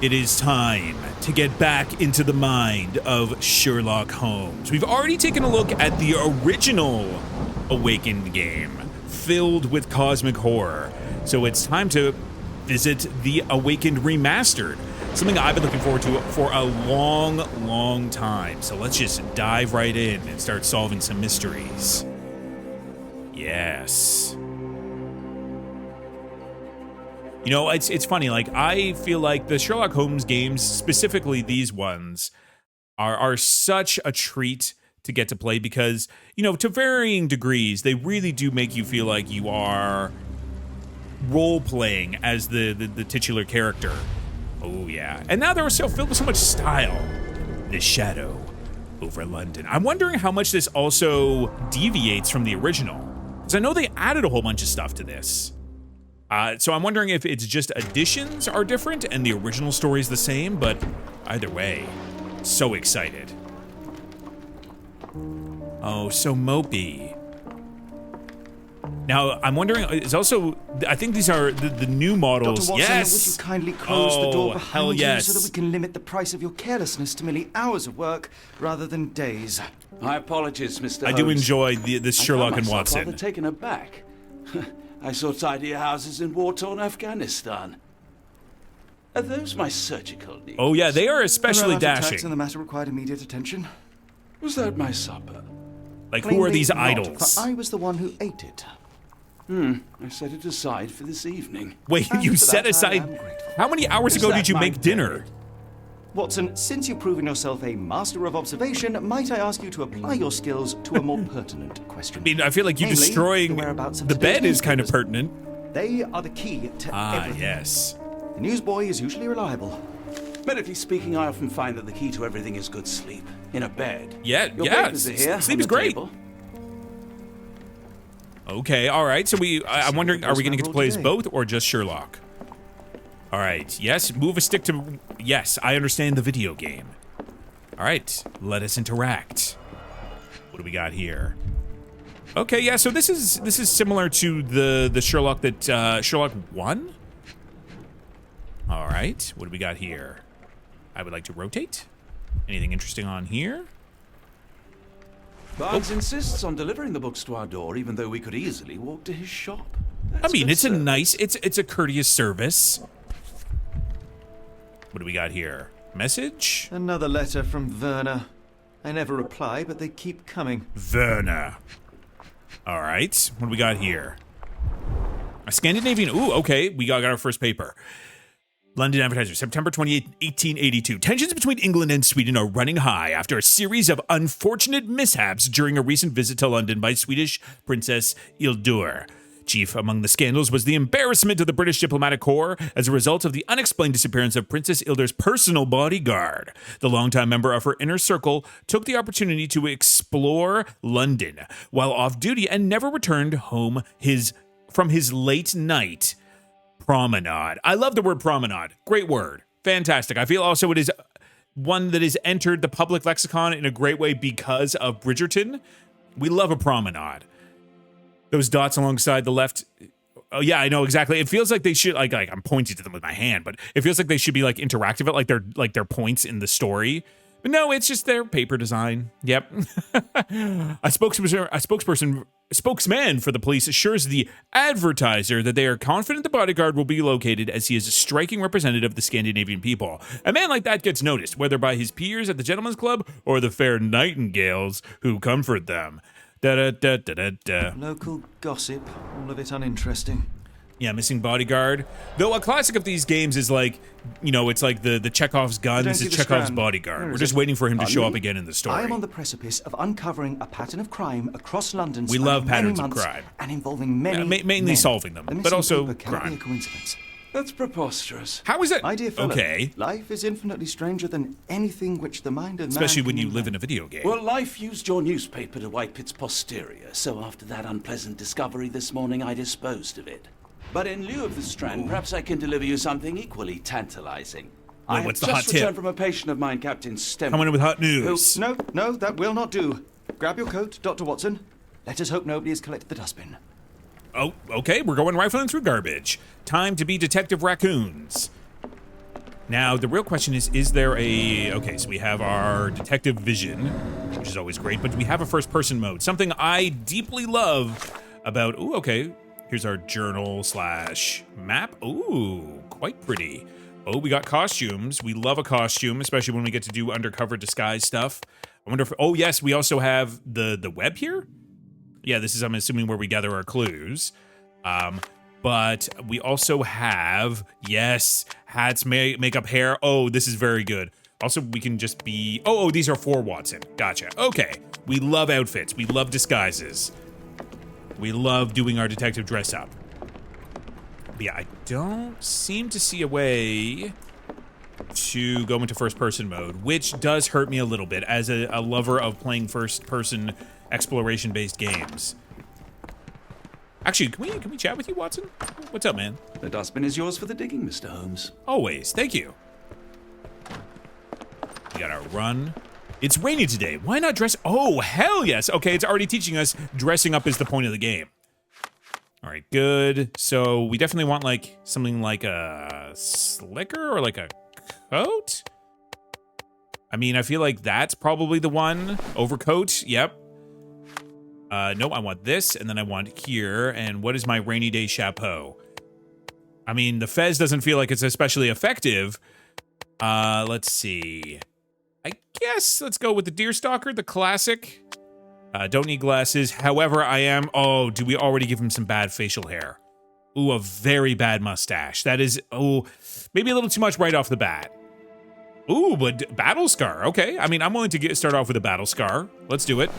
It is time to get back into the mind of Sherlock Holmes. We've already taken a look at the original Awakened game, filled with cosmic horror. So it's time to visit the Awakened Remastered, something I've been looking forward to for a long, long time. So let's just dive right in and start solving some mysteries. Yes. You know, it's funny, like, I feel like the Sherlock Holmes games, specifically these ones, are such a treat to get to play because, you know, to varying degrees, they really do make you feel like you are role-playing as the titular character. Oh, yeah. And now they're so filled with so much style. The shadow over London. I'm wondering how much this also deviates from the original, because I know they added a whole bunch of stuff to this. So I'm wondering if it's just additions are different and the original story is the same, but either way, so excited. Oh, so mopey. Now, I'm wondering, it's also, I think these are the new models. Dr. Watson, yes! would you kindly close the door behind yes. you so that we can limit the price of your carelessness to merely hours of work rather than days? My apologies, Mr. Holmes. I do enjoy this Sherlock and Watson. I'm rather taken aback. I saw tidier houses in war-torn Afghanistan. Are those my surgical needs? Oh yeah, they are especially dashing. And the matter required immediate attention. Was that my supper? Like, who are these Plainly not, idols? for I was the one who ate it. I set it aside for this evening. Wait, And you for set that I aside? am grateful. How many hours Is ago that did you my make dinner? Watson, since you've proven yourself a master of observation, might I ask you to apply your skills to a more pertinent question? I mean, I feel like you Namely, destroying the whereabouts of the today's bed is kind of newspapers. pertinent. They are the key to everything. Yes. The newsboy is usually reliable. Medically speaking, I often find that the key to everything is good sleep. In a bed. Yeah, Your yeah, papers are here sleep on is the great. table. Okay, all right. So I'm wondering, are we going to get to play as both or just Sherlock? All right. Yes, move a stick to. Yes, I understand the video game. All right, let us interact. What do we got here? Okay, yeah. So this is similar to the Sherlock that Sherlock 1. All right. What do we got here? I would like to rotate. Anything interesting on here? Barnes insists on delivering the books to our door, even though we could easily walk to his shop. I That's mean, good it's a service. nice, it's a courteous service. What do we got here? Message? Another letter from Werner. I never reply, but they keep coming. Werner. All right. What do we got here? A Scandinavian. Ooh, okay. We got our first paper. London Advertiser, September 28, 1882. Tensions between England and Sweden are running high after a series of unfortunate mishaps during a recent visit to London by Swedish Princess Hildur. Chief among the scandals was the embarrassment of the British diplomatic corps as a result of the unexplained disappearance of Princess Hildur's personal bodyguard. The longtime member of her inner circle took the opportunity to explore London while off duty and never returned home from his late night promenade. I love the word promenade. Great word. Fantastic. I feel also it is one that has entered the public lexicon in a great way because of Bridgerton. We love a promenade. Those dots alongside the left. Oh yeah, I know exactly. It feels like they should like I'm pointing to them with my hand, but it feels like they should be like interactive, like they're points in the story. But no, it's just their paper design. Yep. A spokesman for the police assures the Advertiser that they are confident the bodyguard will be located as he is a striking representative of the Scandinavian people. A man like that gets noticed, whether by his peers at the Gentlemen's Club or the fair nightingales who comfort them. Da-da-da-da-da-da. Local gossip, all of it uninteresting. Yeah, missing bodyguard. Though a classic of these games is like, you know, it's like the Chekhov's gun. This is Chekhov's bodyguard. We're just waiting for him to show up again in the story. I am on the precipice of uncovering a pattern of crime across London. We love spanning patterns many of months crime. and involving many mainly men. solving them, The but missing also paper cannot crime. be a coincidence. That's preposterous. How is it? My dear fellow, Okay. life is infinitely stranger than anything which the mind of Especially man when can you live in a invent. video game. Well, life used your newspaper to wipe its posterior, so after that unpleasant discovery this morning, I disposed of it. But in lieu of the Strand, perhaps I can deliver you something equally tantalizing. I what's have the hot just returned tip? from a patient of mine, Captain Stem. Coming in with hot news. No, that will not do. Grab your coat, Dr. Watson. Let us hope nobody has collected the dustbin. Oh, okay, we're going rifling through garbage. Time to be Detective Raccoons. Now, the real question is there a... Okay, so we have our detective vision, which is always great, but we have a first-person mode. Something I deeply love about... Ooh, okay. Here's our journal / map. Ooh, quite pretty. Oh, we got costumes. We love a costume, especially when we get to do undercover disguise stuff. I wonder if... Oh, yes, we also have the web here? Yeah, this is, I'm assuming, where we gather our clues. But we also have, yes, hats, makeup, hair. Oh, this is very good. Also, we can just be... Oh, these are for Watson. Gotcha. Okay. We love outfits. We love disguises. We love doing our detective dress up. But yeah, I don't seem to see a way to go into first-person mode, which does hurt me a little bit as a lover of playing first-person exploration-based games. Actually, can we chat with you, Watson? What's up, man? The dustbin is yours for the digging, Mr. Holmes. Always. Thank you. We got our run. It's rainy today. Why not dress? Oh, hell yes. Okay, it's already teaching us dressing up is the point of the game. All right, good. So we definitely want like something like a slicker or like a coat. I mean, I feel like that's probably the one. Overcoat. Yep. No, I want this, and then I want here. And what is my rainy day chapeau? I mean, the fez doesn't feel like it's especially effective. Let's see. I guess let's go with the deerstalker, the classic. Don't need glasses. However, I am... Oh, do we already give him some bad facial hair? Ooh, a very bad mustache. That is... Oh, maybe a little too much right off the bat. Ooh, but battle scar. Okay, I mean, I'm willing to start off with a battle scar. Let's do it.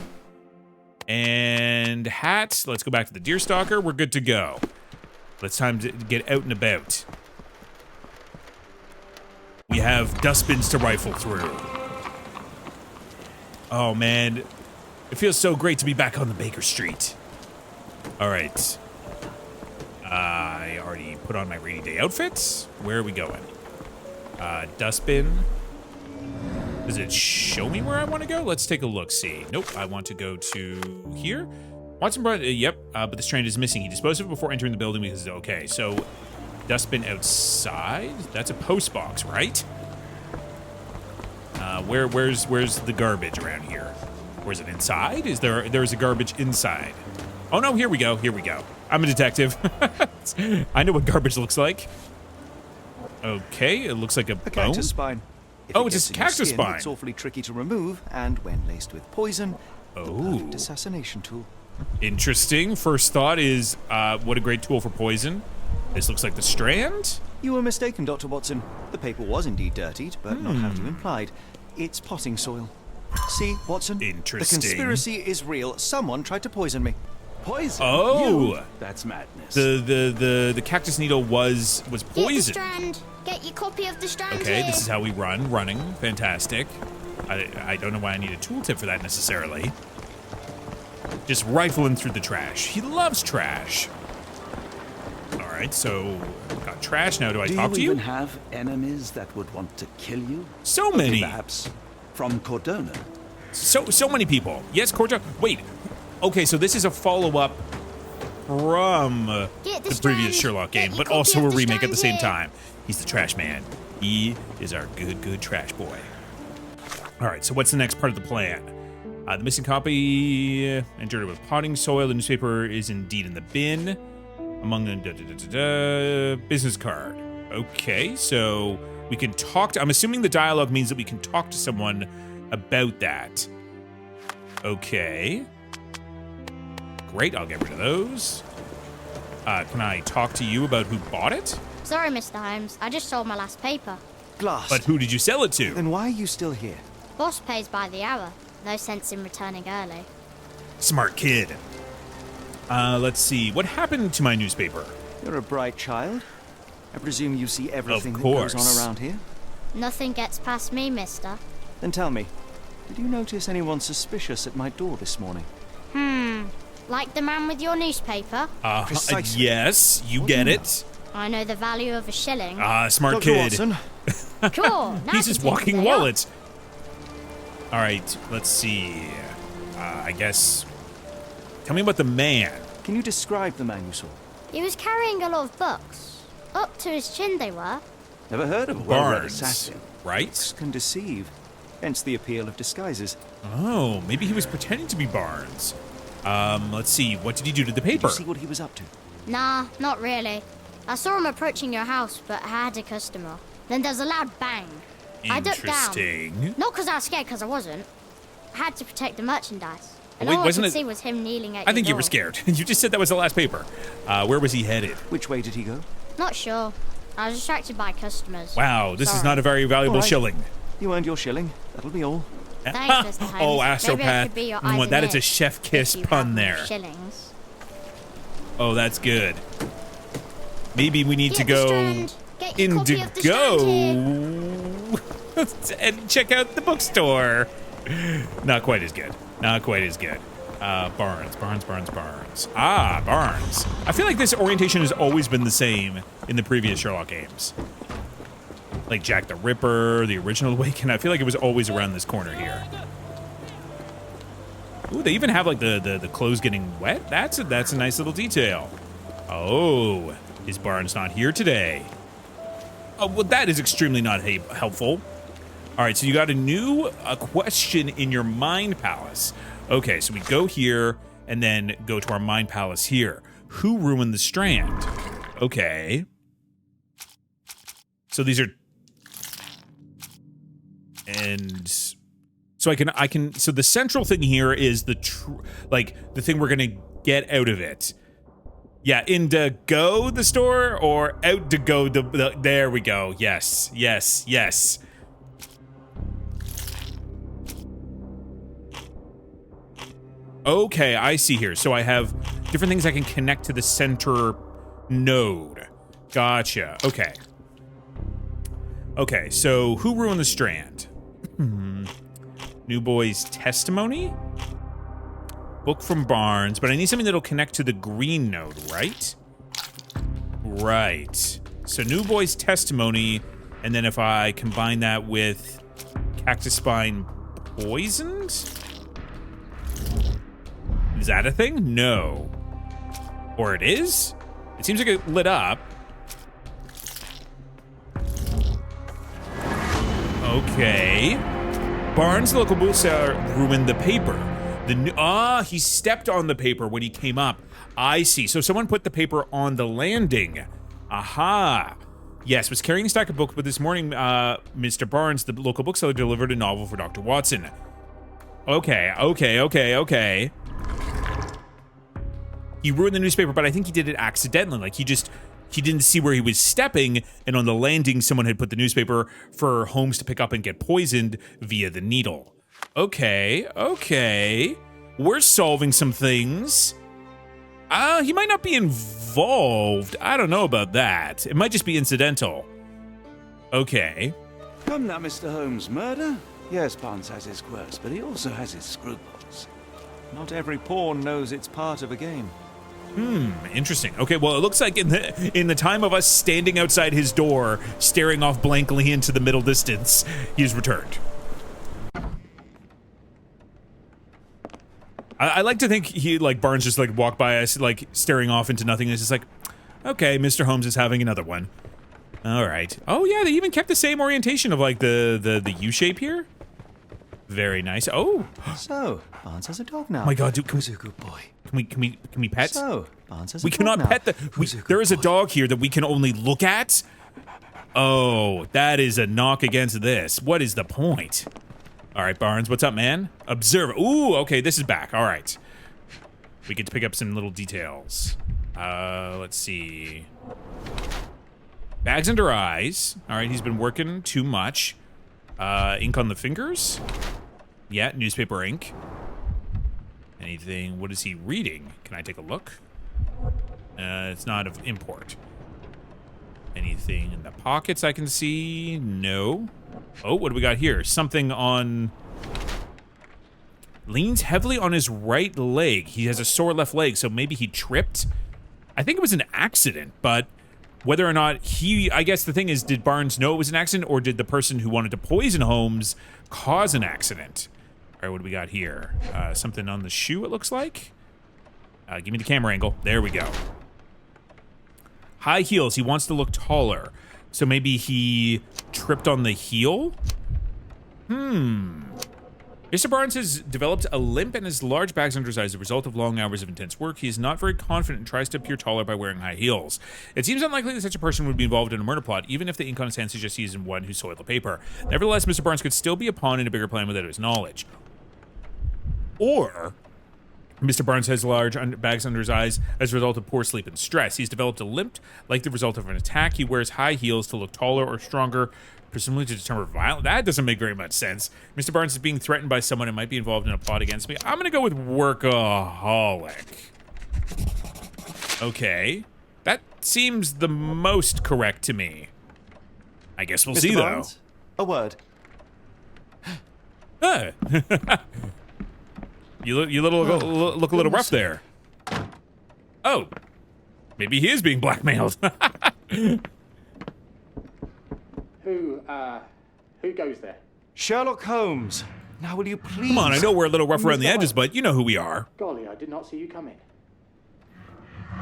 And hat. Let's go back to the deerstalker. We're good to go. It's time to get out and about. We have dustbins to rifle through. Oh, man. It feels so great to be back on the Baker Street. All right. I already put on my rainy day outfits. Where are we going? Dustbin. Does it show me where I want to go? Let's take a look. See. Nope. I want to go to here. Watson brought... yep. But the strand is missing. He disposed of it before entering the building because... Okay. So, dustbin outside. That's a post box, right? Where's the garbage around here? Or is it inside? There's a garbage inside? Oh no, here we go. Here we go. I'm a detective. I know what garbage looks like. Okay, it looks like a bone. Cactus spine. If Oh, it it's gets a in your cactus skin, spine. It's awfully tricky to remove, and when laced with poison, the Oh. perfect assassination tool. Interesting. First thought is, what a great tool for poison. This looks like the strand. You were mistaken, Dr. Watson. The paper was indeed dirtied, but not how you implied. It's potting soil. See, Watson? Interesting. The conspiracy is real. Someone tried to poison me. Poison? Oh. You? That's madness. The cactus needle was Get the poisoned. strand. Get your copy of the strand Okay, here. this is how we running. Fantastic. I don't know why I need a tooltip for that necessarily. Just rifling through the trash. He loves trash. All right, so got trash. Now do I talk to Do you you? even have enemies that would want to kill you? So Okay, many. perhaps from Cordona. So many people. Yes, Corto. Wait. Okay, so this is a follow-up from Get the the previous strand. Sherlock Get game, your but copy also of a the remake at the same strand here. time. He's the trash man. He is our good trash boy. All right, so what's the next part of the plan? The missing copy entered with potting soil. The newspaper is indeed in the bin. Among the business card. Okay, so we can talk to... I'm assuming the dialogue means that we can talk to someone about that. Okay. Great, I'll get rid of those. Can I talk to you about who bought it? Sorry, Mr. Holmes. I just sold my last paper. Glass. But who did you sell it to? Then why are you still here? Boss pays by the hour. No sense in returning early. Smart kid. Let's see. What happened to my newspaper? You're a bright child. I presume you see everything that course. goes on around here. Nothing gets past me, mister. Then tell me, did you notice anyone suspicious at my door this morning? Like the man with your newspaper? Precisely. Yes, you What get do you it. I know the value of a shilling. Smart Dr. kid. Watson, Cool. Now He's you his take walking the day off. wallet. All right, let's see. I guess. Tell me about the man. can you describe the man you saw? He was carrying a lot of books. Up to his chin they were. Never heard of a well-read Barnes, assassin. right? Can deceive. Hence the appeal of disguises. Oh, maybe he was pretending to be Barnes. Let's see. What did he do to the paper? Did you see what he was up to? Nah, not really. I saw him approaching your house, but I had a customer. Then there's a loud bang. I ducked down. Interesting. Not because I was scared, because I wasn't. I had to protect the merchandise. And Wait, all I wasn't could it- see was him kneeling at I your think you door. were scared. You just said that was the last paper. Where was he headed? Which way did he go? Not sure. I was distracted by customers. Wow, this is Sorry. not a very valuable All right. shilling. You earned your shilling. That'll be all. Thanks, Mr. Holmes. Oh, Maybe I astropath. could be your eyes and That is a ears chef kiss if you pun have there. more shillings. Oh, that's good. Maybe we need to Get the go Strand. Get your copy of the Strand Indigo and check out the bookstore. Not quite as good. Not quite as good. Barnes. Ah, Barnes. I feel like this orientation has always been the same in the previous Sherlock games. Like Jack the Ripper, the original Awaken. I feel like it was always around this corner here. Ooh, they even have like the clothes getting wet. That's a nice little detail. Oh, is Barnes not here today? Oh, well, that is extremely not helpful. All right, so you got a new question in your mind palace. Okay, so we go here and then go to our mind palace here. Who ruined the Strand? Okay. So these are, and so I can. So the central thing here is the the thing we're gonna get out of it. Yeah, in to go the store or out to go the there we go. Yes. Okay, I see here. So I have different things I can connect to the center node. Gotcha. Okay. Okay, so who ruined the Strand? New Boy's testimony? Book from Barnes, but I need something that'll connect to the green node, right? Right. So New Boy's testimony, and then if I combine that with Cactus Spine poisoned? Is that a thing? No. Or it is? It seems like it lit up. Okay. Barnes, the local bookseller, ruined the paper. He stepped on the paper when he came up. I see. So someone put the paper on the landing. Aha. Yes, was carrying a stack of books, but this morning, Mr. Barnes, the local bookseller, delivered a novel for Dr. Watson. Okay. He ruined the newspaper, but I think he did it accidentally. Like, he didn't see where he was stepping, and on the landing, someone had put the newspaper for Holmes to pick up and get poisoned via the needle. Okay. We're solving some things. He might not be involved. I don't know about that. It might just be incidental. Okay. Come now, Mr. Holmes. Murder? Yes, Barnes has his quirks, but he also has his scruples. Not every pawn knows it's part of a game. Interesting. Okay, well, it looks like in the time of us standing outside his door, staring off blankly into the middle distance, he has returned. I like to think Barnes just walked by us, staring off into nothing, and it's just like, okay, Mr. Holmes is having another one. All right. Oh yeah, they even kept the same orientation of the U shape here. Very nice. Oh. So, Barnes has a dog now. Oh my God, dude, Who's a good boy? Can we pet? So, Barnes has a We dog cannot now. pet Who's a good there is a boy? dog here that we can only look at. Oh, that is a knock against this. What is the point? All right, Barnes, what's up, man? Observe. Ooh, okay, this is back. All right. We get to pick up some little details. Let's see. Bags under eyes. All right, he's been working too much. Ink on the fingers. Yeah, newspaper ink. Anything? What is he reading? Can I take a look? It's not of import. Anything in the pockets I can see? No. Oh, what do we got here? Something on... Leans heavily on his right leg. He has a sore left leg, so maybe he tripped. I think it was an accident, but whether or not I guess the thing is, did Barnes know it was an accident, or did the person who wanted to poison Holmes cause an accident? All right, what do we got here? Something on the shoe, it looks like. Give me the camera angle. There we go. High heels. He wants to look taller. So maybe he tripped on the heel? Mr. Barnes has developed a limp and has large bags under his eyes as a result of long hours of intense work. He is not very confident and tries to appear taller by wearing high heels. It seems unlikely that such a person would be involved in a murder plot, even if the ink on his hand suggests he is one who soiled the paper. Nevertheless, Mr. Barnes could still be a pawn in a bigger plan without his knowledge. Or Mr. Barnes has large bags under his eyes as a result of poor sleep and stress. He's developed a limp like the result of an attack. He wears high heels to look taller or stronger, presumably to deter violence. That doesn't make very much sense. Mr. Barnes is being threatened by someone and might be involved in a plot against me. I'm going to go with workaholic. Okay. That seems the most correct to me. I guess we'll see, Barnes, though. A word. You look a little rough there. Oh. Maybe he is being blackmailed. Who goes there? Sherlock Holmes. Now, will you please... Come on, I know we're a little rough around the edges, but you know who we are. Golly, I did not see you come in.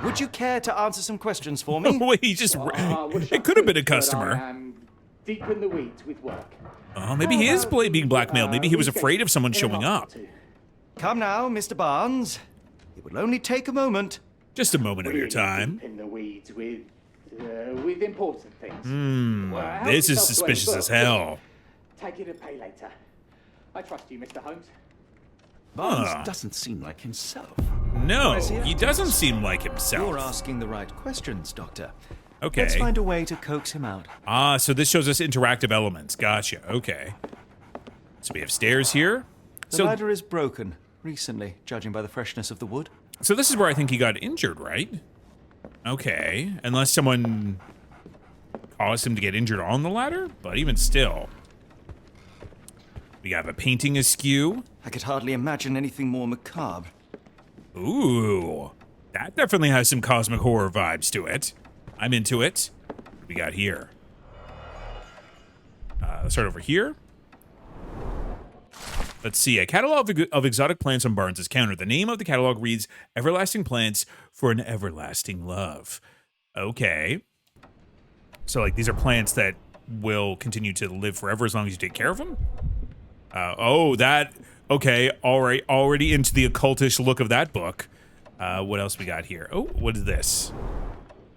Would you care to answer some questions for me? Wait, he just... it could have been a customer. I am deep in the weeds with work. Oh, maybe he is being blackmailed. Maybe he was afraid of someone showing up. Come now, Mr. Barnes. It will only take a moment. Just a moment of your Really time. deep in the weeds with important things. Well, help This is yourself to a suspicious book. as hell. Take it and pay later. I trust you, Mr. Holmes. Barnes doesn't seem like himself. No, he doesn't seem like himself. You're asking the right questions, Doctor. Okay. Let's find a way to coax him out. Ah, so this shows us interactive elements. Gotcha. Okay. So we have stairs here. The ladder is broken recently, judging by the freshness of the wood. So this is where I think he got injured, right? Okay. Unless someone caused him to get injured on the ladder, but even still. We have a painting askew. I could hardly imagine anything more macabre. Ooh. That definitely has some cosmic horror vibes to it. I'm into it. What do we got here? Let's start over here. Let's see, a catalog of exotic plants on Barnes's counter. The name of the catalog reads, Everlasting Plants for an Everlasting Love. Okay. So, like, these are plants that will continue to live forever as long as you take care of them? Okay, all right, already into the occultish look of that book. What else we got here? Oh, what is this?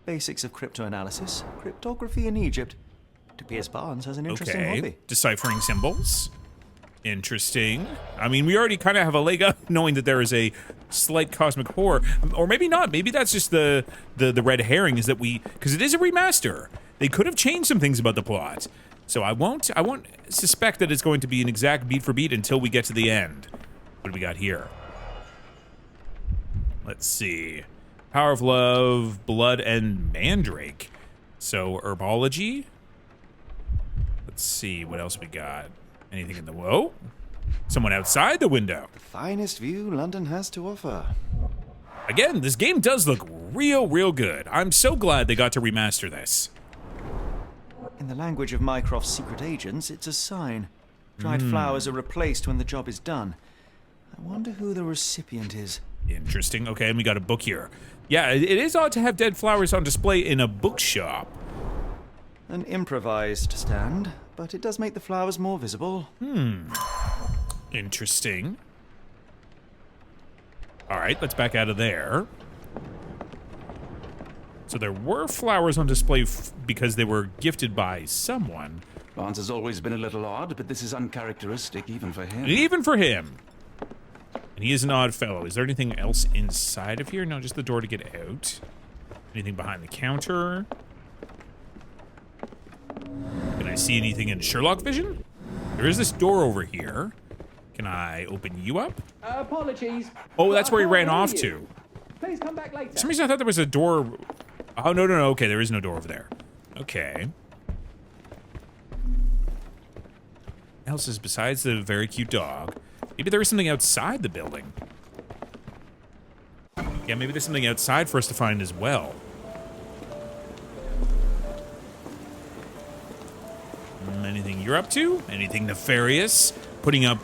Basics of cryptoanalysis, cryptography in Egypt. It appears Barnes has an interesting hobby. Deciphering symbols. Interesting. I mean, we already kind of have a leg up knowing that there is a slight cosmic horror. Or maybe not. Maybe that's just the red herring is that because it is a remaster. They could have changed some things about the plot. So I won't suspect that it's going to be an exact beat for beat until we get to the end. What do we got here? Let's see. Power of Love, Blood, and Mandrake. So herbology. Let's see what else we got. Anything in the... Whoa. Someone outside the window. Finest view London has to offer. Again, this game does look real good. I'm so glad they got to remaster this. In the language of Mycroft's secret agents, it's a sign. Dried flowers are replaced when the job is done. I wonder who the recipient is. Interesting. Okay, and we got a book here. Yeah, it is odd to have dead flowers on display in a bookshop. An improvised stand, but it does make the flowers more visible. Interesting. All right, let's back out of there. So there were flowers on display because they were gifted by someone. Barnes has always been a little odd, but this is uncharacteristic even for him. Even for him. And he is an odd fellow. Is there anything else inside of here? No, just the door to get out. Anything behind the counter? Can I see anything in Sherlock vision? There is this door over here. Can I open you up? Apologies. Oh, that's where he ran I can't off hear you. to. Please come back later. For some reason I thought there was a door. Oh, no. Okay, there is no door over there. Okay. What else is besides the very cute dog? Maybe there is something outside the building. Yeah, maybe there's something outside for us to find as well. Anything you're up to? Anything nefarious? Putting up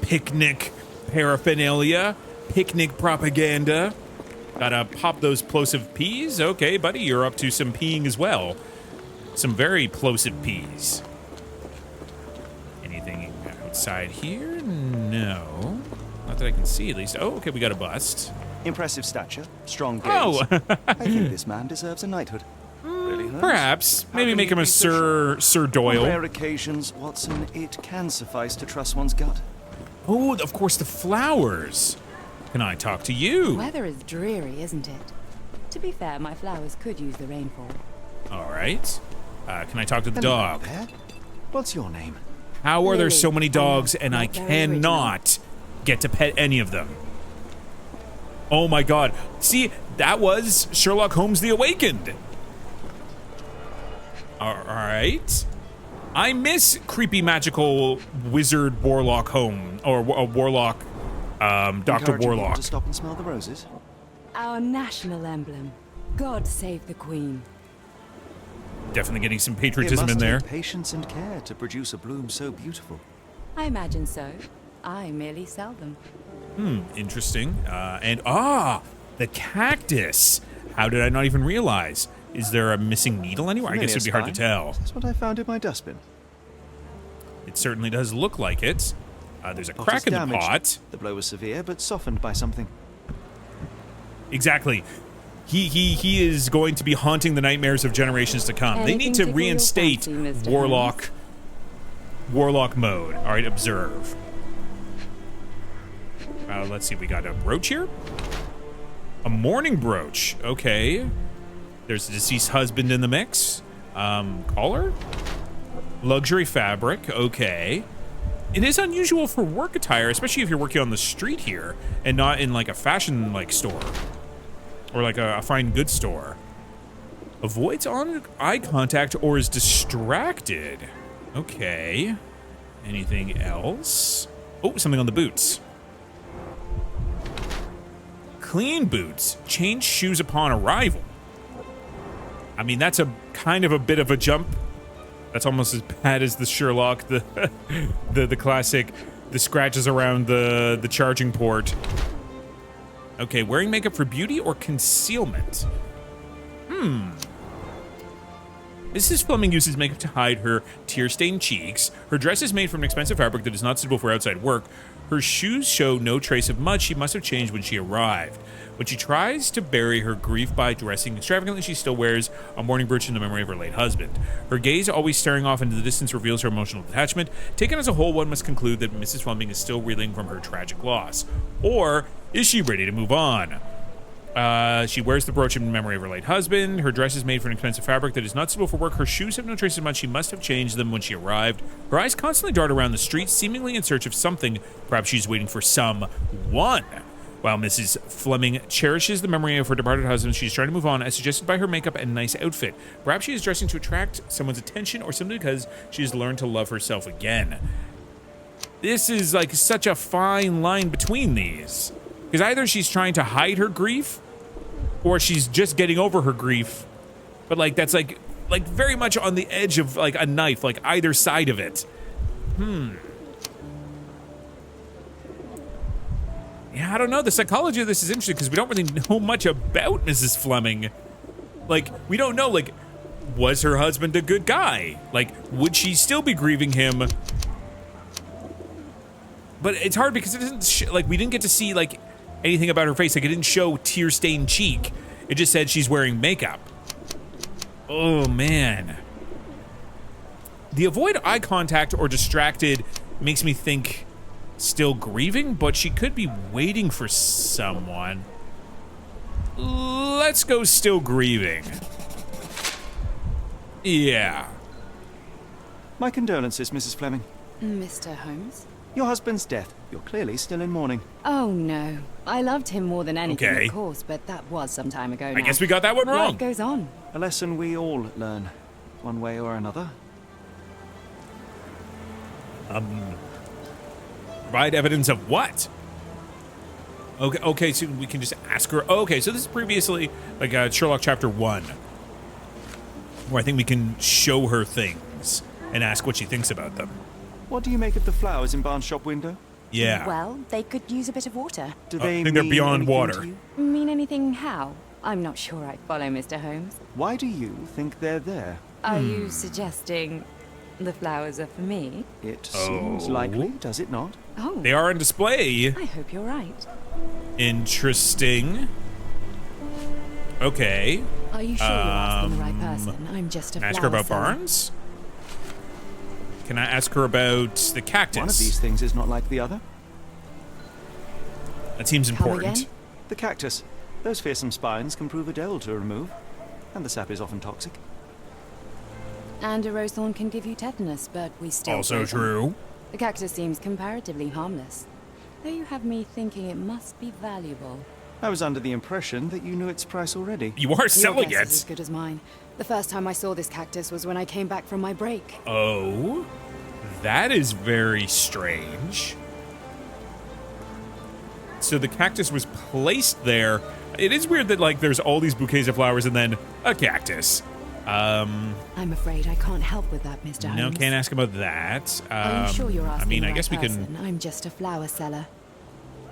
picnic paraphernalia? Picnic propaganda? Gotta pop those plosive peas? Okay, buddy, you're up to some peeing as well. some very plosive peas. Anything outside here? No. Not that I can see, at least. Oh, okay, we got a bust. Impressive stature, strong gaze. Oh! I think this man deserves a knighthood. Really, Holmes? Perhaps. How Maybe can make you him a be so Sir On Doyle. rare occasions, Watson, it can suffice to trust one's gut. Oh, of course, the flowers. Can I talk to you? Weather is dreary, isn't it? To be fair, my flowers could use the rainfall. All right. Can I talk to the dog? There? What's your name? How are there Lily. so many dogs and I Not very cannot get to pet any of them? Oh my god. See, that was Sherlock Holmes the Awakened. All right. I miss creepy magical wizard Warlock Holmes, or Warlock, Dr. Encouraging people Warlock. to stop and smell the roses? Our national emblem. God save the Queen. Definitely getting some It patriotism must in there. take patience and care to produce a bloom so beautiful. I imagine so. I merely sell them. Interesting. The cactus. How did I not even realize? Is there a missing needle anywhere? I guess it'd be hard to tell. That's what I found in my dustbin. It certainly does look like it. There's a Pot crack is in the damaged. pot. The blow was severe, but softened by something. Exactly. He is going to be haunting the nightmares of generations to come. They need to Anything tickle your reinstate fancy, Mr. Warlock mode. All right, observe. Let's see. We got a brooch here. A mourning brooch. Okay. There's a deceased husband in the mix. Collar. Luxury fabric. Okay. It is unusual for work attire, especially if you're working on the street here and not in like a fashion like store or like a fine goods store. Avoids eye contact or is distracted. Okay. Anything else? Oh, something on the boots. Clean boots. Change shoes upon arrival. I mean, that's a kind of a bit of a jump. That's almost as bad as the Sherlock, the classic, the scratches around the charging port. Okay, wearing makeup for beauty or concealment? Mrs. Fleming uses makeup to hide her tear-stained cheeks. Her dress is made from an expensive fabric that is not suitable for outside work. Her shoes show no trace of mud. She must have changed when she arrived. When she tries to bury her grief by dressing extravagantly, she still wears a mourning brooch in the memory of her late husband. Her gaze, always staring off into the distance, reveals her emotional detachment. Taken as a whole, one must conclude that Mrs. Fleming is still reeling from her tragic loss. Or is she ready to move on? She wears the brooch in memory of her late husband. Her dress is made from an expensive fabric that is not suitable for work. Her shoes have no trace of mud. She must have changed them when she arrived. Her eyes constantly dart around the streets, seemingly in search of something. Perhaps she's waiting for someone. While Mrs. Fleming cherishes the memory of her departed husband, she's trying to move on, as suggested by her makeup and nice outfit. Perhaps she is dressing to attract someone's attention, or simply because she has learned to love herself again. This is like such a fine line between these. Because either she's trying to hide her grief, or she's just getting over her grief. But like that's like very much on the edge of like a knife, like either side of it. Yeah, I don't know. The psychology of this is interesting because we don't really know much about Mrs. Fleming. Like, we don't know, like, was her husband a good guy? Like, would she still be grieving him? But it's hard because it doesn't, we didn't get to see, like, anything about her face. Like, it didn't show tear-stained cheek. It just said she's wearing makeup. Oh, man. The avoid eye contact or distracted makes me think still grieving, but she could be waiting for someone. Let's go still grieving. Yeah. My condolences, Mrs. Fleming. Mr. Holmes? Your husband's death. You're clearly still in mourning. Oh, no. I loved him more than anything, Okay. of course, but that was some time ago I now. guess we got that one wrong. Life goes on. A lesson we all learn, one way or another. Provide evidence of what? Okay, so we can just ask her. Okay, so this is previously like Sherlock chapter 1, where I think we can show her things and ask what she thinks about them. What do you make of the flowers in Barnes' shop window? Yeah. Well, they could use a bit of water. Do I they think they're mean beyond anything water. to you? Mean anything how? I'm not sure I follow, Mr. Holmes. Why do you think they're there? Are you suggesting the flowers are for me? It seems likely, does it not? Oh, They are on display. I hope you're right. Interesting. Okay. Are you sure you're asking the right person? I'm just a Can I flower ask her about seller. Barnes? Can I ask her about the cactus? One of these things is not like the other. That seems Come important. again? The cactus. Those fearsome spines can prove a devil to remove, and the sap is often toxic. And a rose thorn can give you tetanus, but we still Also grow them. true. The cactus seems comparatively harmless, though you have me thinking it must be valuable. I was under the impression that you knew its price already. You are Your selling guess is as it. good as mine. The first time I saw this cactus was when I came back from my break. Oh, that is very strange. So the cactus was placed there. It is weird that like there's all these bouquets of flowers and then a cactus. I'm afraid I can't help with that, Mr. No, Holmes. can't ask about that. Are you sure you're asking I mean, the I right guess we person? can. I'm just a flower seller.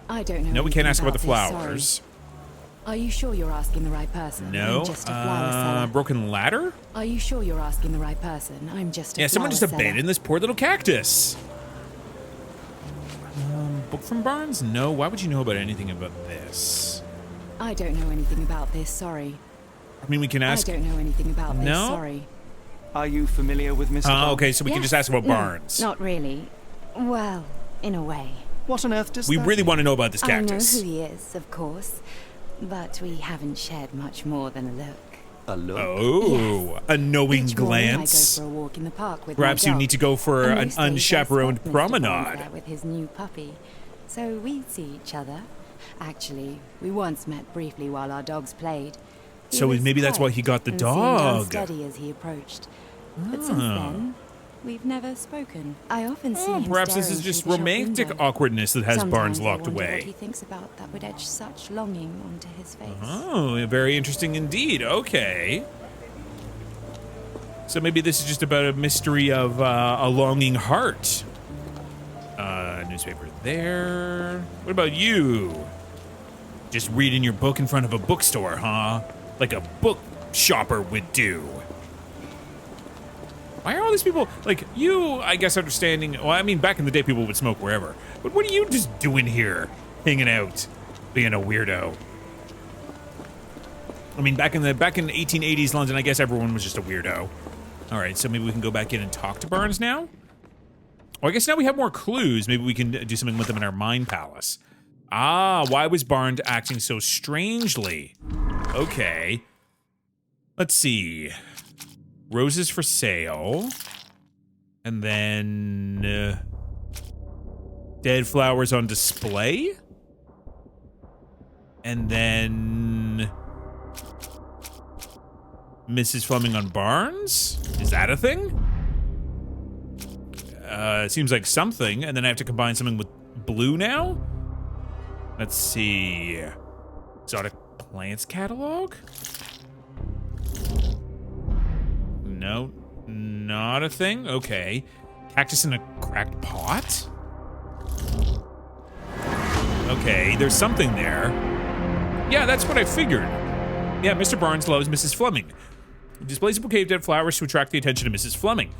I don't know. No, we can't anything ask about the this, sorry. flowers. Are you sure you're asking the right person? No. I'm just a flower seller. Broken ladder? Are you sure you're asking the right person? I'm just a Yeah, someone flower just seller. abandoned this poor little cactus. Book from Barnes? No. Why would you know about anything about this? I don't know anything about this, sorry. I mean, we can ask. I don't know anything about this, No? sorry. Are you familiar with Mr. Barnes? Okay, so we can Yes. just ask about No, Barnes. Not really. Well, in a way. What on earth does We that really mean? want to know about this I know cactus. who he is, of course, but we haven't shared much more than a look. A look. Oh, a knowing Each morning glance. I go for a walk in the park with Perhaps my you dog, need to go for and an most days I unchaperoned spot Mr. Barnes promenade. there with his new puppy, so we see each other. Actually, we once met briefly while our dogs played. He So was maybe that's why quiet he got the and seemed dog. unsteady as he approached, but since Ah. then, we've never spoken. I often see Oh, him perhaps this staring is just through the shop romantic window. awkwardness that has Barnes Sometimes I locked wonder away. What he thinks about that would etch such longing onto his face. Oh, very interesting indeed. Okay. So maybe this is just about a mystery of a longing heart. Newspaper there. What about you? Just reading your book in front of a bookstore, huh? Like a book shopper would do. Why are all these people, like, you, I guess, understanding, well, I mean, back in the day, people would smoke wherever. But what are you just doing here? Hanging out, being a weirdo. I mean, back in 1880s London, I guess everyone was just a weirdo. All right, so maybe we can go back in and talk to Barnes now? Oh, I guess now we have more clues. Maybe we can do something with them in our mind palace. Ah, why was Barnes acting so strangely? Okay. Let's see. Roses for sale. And then... dead flowers on display? And then... Mrs. Fleming on Barnes? Is that a thing? It seems like something. And then I have to combine something with blue now? Let's see. Exotic plants catalog? No, not a thing? Okay. Cactus in a cracked pot? Okay, there's something there. Yeah, that's what I figured. Yeah, Mr. Barnes loves Mrs. Fleming. He displays a bouquet of dead flowers to attract the attention of Mrs. Fleming.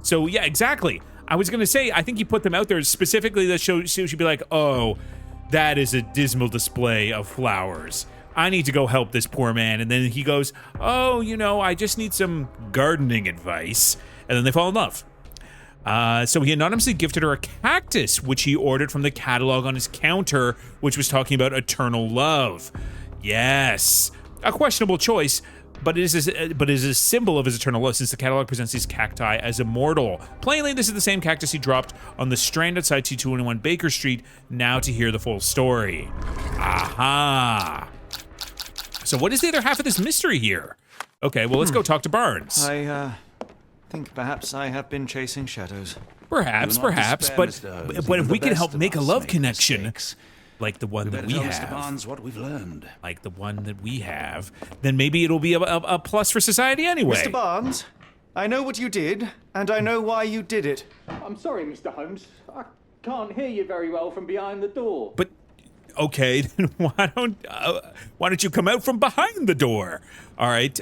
So, yeah, exactly. I was going to say, I think he put them out there specifically that she should be like, oh, that is a dismal display of flowers. I need to go help this poor man. And then he goes, oh, you know, I just need some gardening advice. And then they fall in love. So he anonymously gifted her a cactus, which he ordered from the catalog on his counter, which was talking about eternal love. Yes, a questionable choice, but it is a symbol of his eternal love, since the catalog presents these cacti as immortal. Plainly, this is the same cactus he dropped on the strand outside T221 Baker Street. Now to hear the full story. Aha. So what is the other half of this mystery here? Okay, well, let's go talk to Barnes. I think perhaps I have been chasing shadows. Perhaps, Do not despair, but Mr. Holmes. but if Even we the can best help of make a us love make connection, mistakes. like the one We that better we tell Mr. have, Barnes what we've learned. like the one that we have, then maybe it'll be a plus for society anyway. Mr. Barnes, I know what you did, and I know why you did it. I'm sorry, Mr. Holmes. I can't hear you very well from behind the door. But Okay, then why don't you come out from behind the door? All right,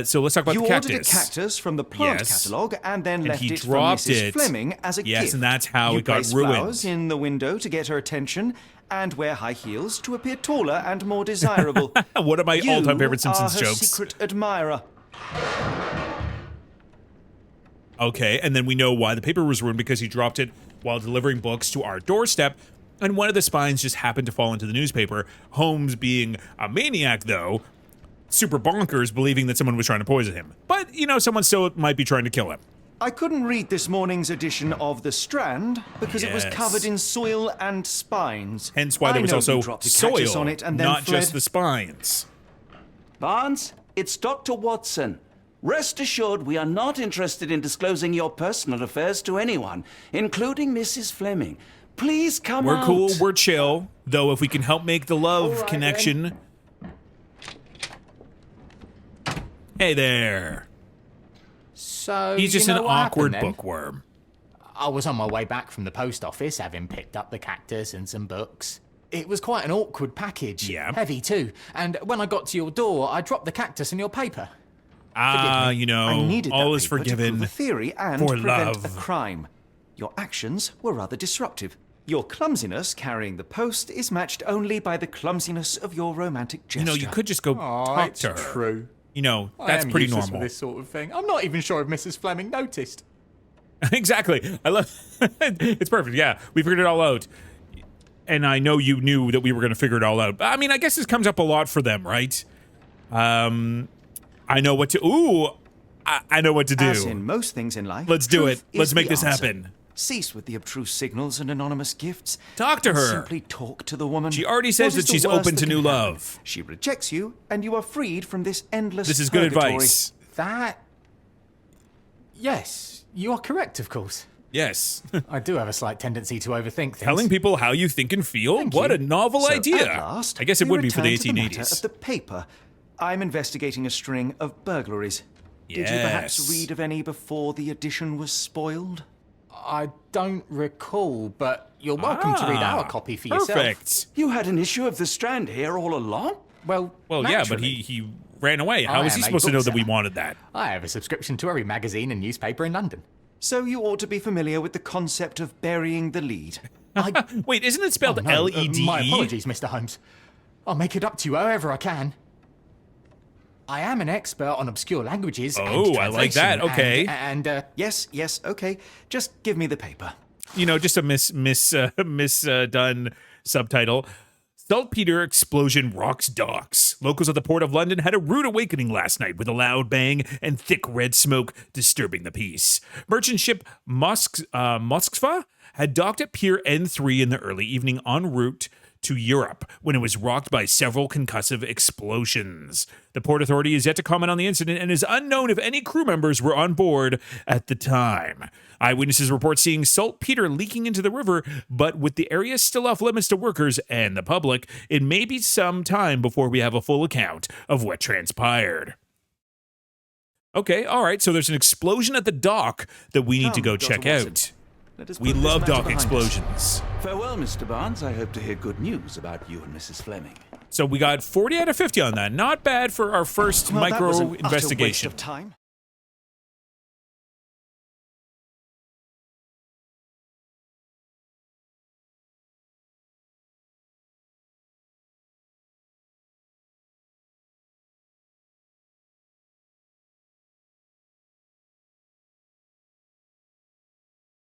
so let's talk about You the cactus. ordered a cactus from the plant Yes. catalogue and then And left he it from dropped Mrs. it. Fleming as a gift. Yes, and that's how you it got placed ruined. flowers in the window to get her attention and wear high heels to appear taller and more desirable. One of my You all-time favorite Simpsons are her jokes. secret admirer. Okay, and then we know why the paper was ruined, because he dropped it while delivering books to our doorstep, and one of the spines just happened to fall into the newspaper. Holmes, being a maniac, though, super bonkers, believing that someone was trying to poison him. But, you know, someone still might be trying to kill him. I couldn't read this morning's edition of The Strand because it was Yes. covered in soil and spines. Hence why I there was know also you dropped a cactus soil, on it and then not fled. just the spines. Barnes, it's Dr. Watson. Rest assured, we are not interested in disclosing your personal affairs to anyone, including Mrs. Fleming. Please come We're out. cool, we're chill, though if we can help make the love All right, connection. Hey there. So He's just you an know what awkward happened then? bookworm. I was on my way back from the post office, having picked up the cactus and some books. It was quite an awkward package. Yeah. Heavy too. And when I got to your door, I dropped the cactus and your paper. Ah, you know, I needed all that is paper to forgiven prove a theory and for prevent love. a crime. Your actions were rather disruptive. Your clumsiness carrying the post is matched only by the clumsiness of your romantic gesture. You know, you could just go talk to her. true. You know, I that's am pretty useless normal. for this sort of thing. I'm not even sure if Mrs. Fleming noticed. Exactly. I love it's perfect. Yeah, we figured it all out. And I know you knew that we were going to figure it all out. I mean, I guess this comes up a lot for them, right? I know what to... Ooh, I know what to do. As in most things in life, Let's do truth it. Let's is make the this answer. happen. Cease with the abstruse signals and anonymous gifts. Talk to and her. Simply talk to the woman. She already says What is that she's the worst open to that new can happen? love. She rejects you, and you are freed from this endless This is good purgatory. advice. That... Yes, you are correct, of course. Yes. I do have a slight tendency to overthink things. Telling people how you think and feel? Thank What you. a novel So, idea. At last, I guess it we would be for the return to matter 1880s. of the paper. I'm investigating a string of burglaries. Did you perhaps Yes. read of any before the edition was spoiled? I don't recall, but you're welcome to read our copy for yourself. Perfect. You had an issue of The Strand here all along? Well, Well, yeah, but naturally. he ran away. How I was he am a supposed to know that we bookseller. wanted that? I have a subscription to every magazine and newspaper in London. So you ought to be familiar with the concept of burying the lead. Wait, isn't it spelled Oh, no, L-E-D-E? my apologies, Mr. Holmes. I'll make it up to you however I can. I am an expert on obscure languages. and Oh, I like that. translation Okay. And Yes, okay. Just give me the paper. You know, just a misdone subtitle. Saltpeter explosion rocks docks. Locals at the Port of London had a rude awakening last night with a loud bang and thick red smoke disturbing the peace. Merchant ship Moskva had docked at Pier N3 in the early evening en route to Europe when it was rocked by several concussive explosions. The Port Authority is yet to comment on the incident and is unknown if any crew members were on board at the time. Eyewitnesses report seeing saltpeter leaking into the river, but with the area still off limits to workers and the public, it may be some time before we have a full account of what transpired. Okay, all right, so there's an explosion at the dock that we need to go Dr. check Watson. out. Let us We put this love matter dock behind us. explosions. Farewell, Mr. Barnes. I hope to hear good news about you and Mrs. Fleming. So we got 40 out of 50 on that. Not bad for our first Well, that was an micro utter waste investigation. of time.